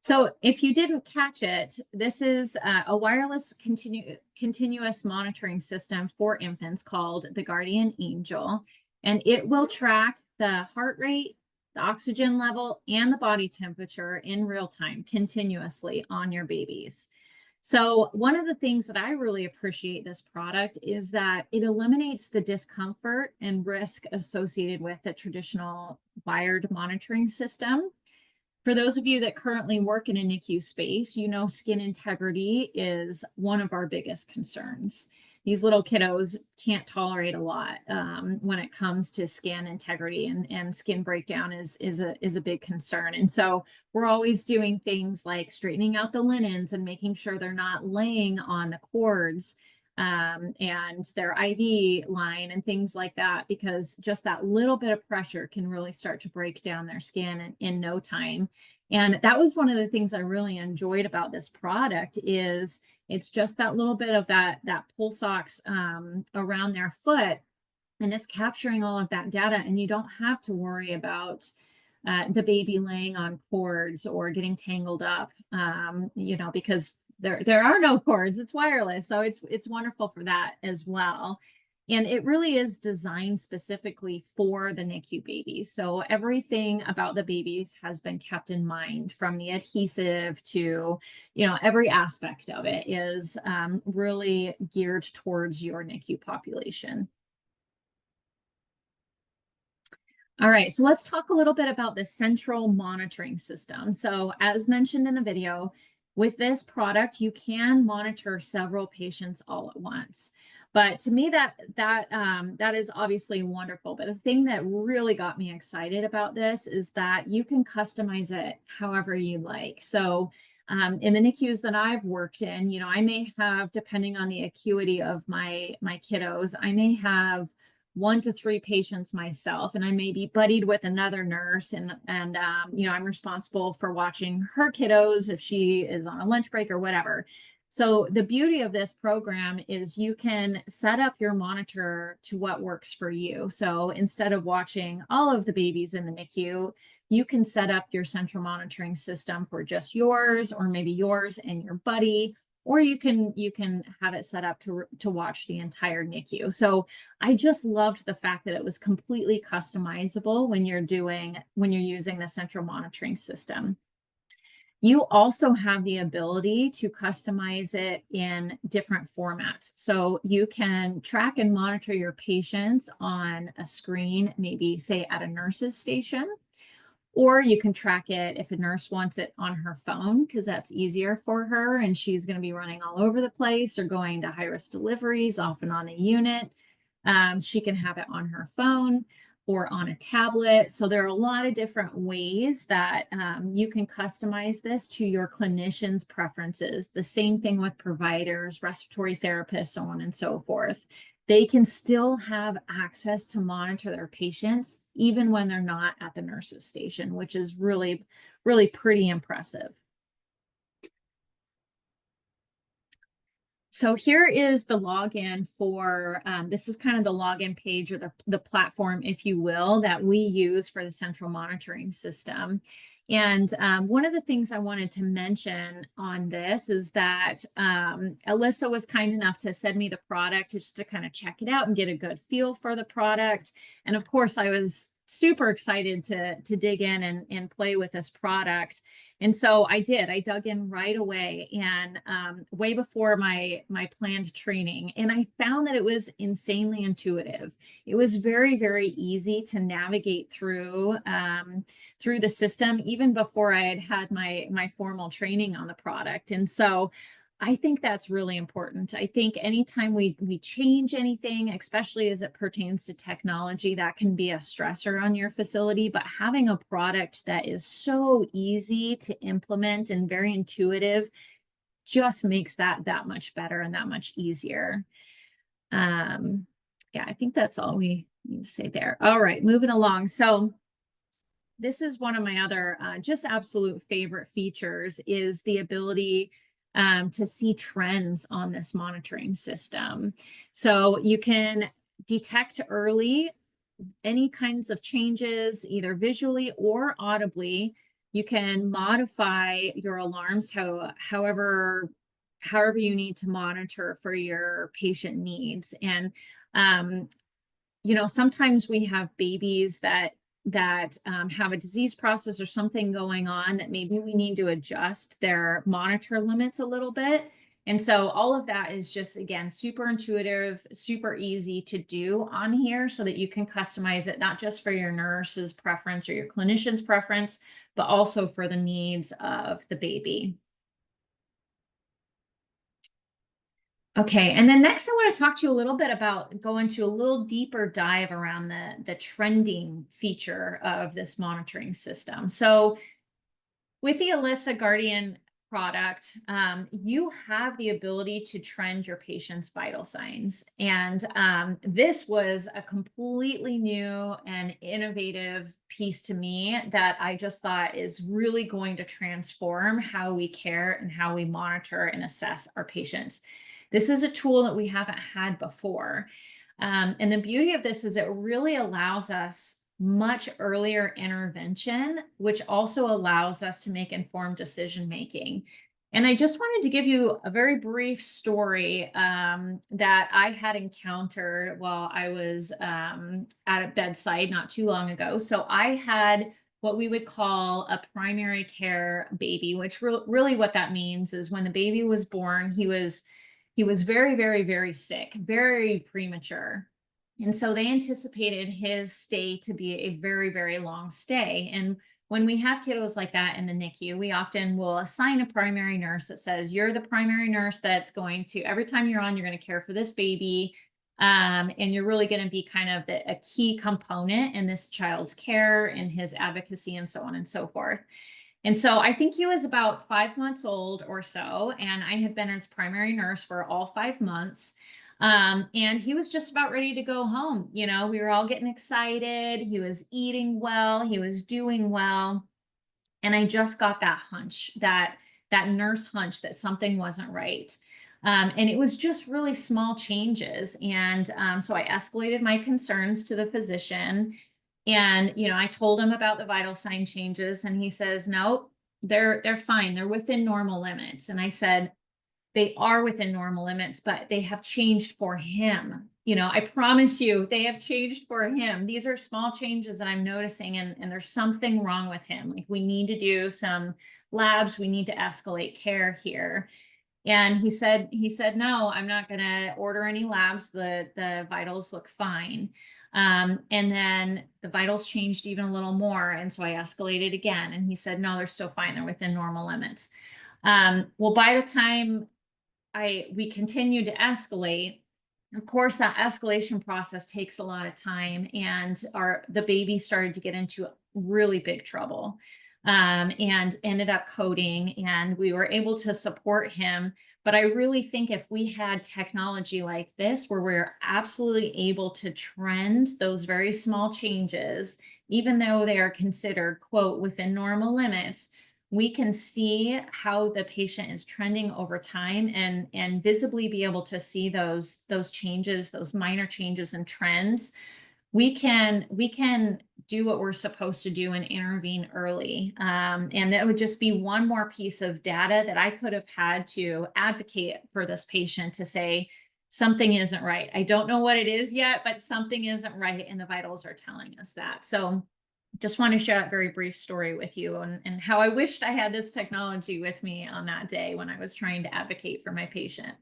So if you didn't catch it, this is a wireless continuous monitoring system for infants called the Guardian Angel, and it will track the heart rate, the oxygen level, and the body temperature in real time continuously on your babies. So one of the things that I really appreciate this product is that it eliminates the discomfort and risk associated with a traditional wired monitoring system. For those of you that currently work in a NICU space, you know skin integrity is one of our biggest concerns. These little kiddos can't tolerate a lot when it comes to skin integrity, and skin breakdown is a big concern. And so we're always doing things like straightening out the linens and making sure they're not laying on the cords and their IV line and things like that, because just that little bit of pressure can really start to break down their skin in no time. And that was one of the things I really enjoyed about this product is it's just that little bit of that pulse ox around their foot, and it's capturing all of that data, and you don't have to worry about the baby laying on cords or getting tangled up, because there are no cords. It's wireless, so it's wonderful for that as well. And it really is designed specifically for the NICU babies. So everything about the babies has been kept in mind, from the adhesive to, every aspect of it is really geared towards your NICU population. All right, so let's talk a little bit about the central monitoring system. So as mentioned in the video, with this product, you can monitor several patients all at once. But to me, that is obviously wonderful. But the thing that really got me excited about this is that you can customize it however you like. So in the NICUs that I've worked in, I may have, depending on the acuity of my kiddos, I may have 1 to 3 patients myself, and I may be buddied with another nurse, and I'm responsible for watching her kiddos if she is on a lunch break or whatever. So the beauty of this program is you can set up your monitor to what works for you. So instead of watching all of the babies in the NICU, you can set up your central monitoring system for just yours, or maybe yours and your buddy, or you can have it set up to watch the entire NICU. So I just loved the fact that it was completely customizable when you're using the central monitoring system. You also have the ability to customize it in different formats. So you can track and monitor your patients on a screen, maybe say at a nurse's station, or you can track it if a nurse wants it on her phone, because that's easier for her and she's going to be running all over the place or going to high-risk deliveries, often on the unit. She can have it on her phone or on a tablet. So there are a lot of different ways that you can customize this to your clinician's preferences. The same thing with providers, respiratory therapists, so on and so forth. They can still have access to monitor their patients even when they're not at the nurse's station, which is really, really pretty impressive. So here is the login for, this is kind of the login page, or the platform, if you will, that we use for the central monitoring system. And one of the things I wanted to mention on this is that Alyssa was kind enough to send me the product just to kind of check it out and get a good feel for the product. And of course, I was super excited to dig in and play with this product. And so I dug in right away, and way before my planned training. And I found that it was insanely intuitive. It was very, very easy to navigate through the system, even before I had my formal training on the product. And so I think that's really important. I think anytime we change anything, especially as it pertains to technology, that can be a stressor on your facility. But having a product that is so easy to implement and very intuitive just makes that much better and that much easier. Yeah, I think that's all we need to say there. All right, moving along. So this is one of my other just absolute favorite features, is the ability to see trends on this monitoring system. So you can detect early any kinds of changes, either visually or audibly, You can modify your alarms however you need to monitor for your patient needs. And um, sometimes we have babies that have a disease process or something going on that maybe we need to adjust their monitor limits a little bit. And so all of that is just, again, super intuitive, super easy to do on here so that you can customize it, not just for your nurse's preference or your clinician's preference, but also for the needs of the baby. Okay, and then next I want to talk to you a little bit about go into a little deeper dive around the trending feature of this monitoring system. So with the Alyssa Guardian product, you have the ability to trend your patient's vital signs. And this was a completely new and innovative piece to me that I just thought is really going to transform how we care and how we monitor and assess our patients. This is a tool that we haven't had before. And the beauty of this is it really allows us much earlier intervention, which also allows us to make informed decision making. And I just wanted to give you a very brief story that I had encountered while I was at a bedside not too long ago. So I had what we would call a primary care baby, which really what that means is when the baby was born, he was very, very, very sick, very premature. And so they anticipated his stay to be a very, very long stay. And when we have kiddos like that in the NICU, we often will assign a primary nurse that says, you're the primary nurse that's going to, every time you're on, you're going to care for this baby. And you're really going to be kind of a key component in this child's care and his advocacy and so on and so forth. And so I think he was about 5 months old or so, and I had been his primary nurse for all 5 months. And he was just about ready to go home. We were all getting excited. He was eating well, he was doing well. And I just got that hunch, that nurse hunch that something wasn't right. And it was just really small changes. And so I escalated my concerns to the physician. And, I told him about the vital sign changes, and he says, no, they're fine. They're within normal limits. And I said, they are within normal limits, but they have changed for him. I promise you, they have changed for him. These are small changes that I'm noticing, and there's something wrong with him. Like, we need to do some labs. We need to escalate care here. And he said, no, I'm not going to order any labs. The vitals look fine. And then the vitals changed even a little more. And so I escalated again, and he said, no, they're still fine. They're within normal limits. Well, by the time we continued to escalate, of course, that escalation process takes a lot of time, and the baby started to get into really big trouble, and ended up coding, and we were able to support him. But I really think if we had technology like this, where we're absolutely able to trend those very small changes, even though they are considered, quote, within normal limits, we can see how the patient is trending over time, and visibly be able to see those changes, those minor changes and trends. We can do what we're supposed to do and intervene early. And that would just be one more piece of data that I could have had to advocate for this patient, to say something isn't right. I don't know what it is yet, but something isn't right, and the vitals are telling us that. So just want to share that very brief story with you, and how I wished I had this technology with me on that day when I was trying to advocate for my patient.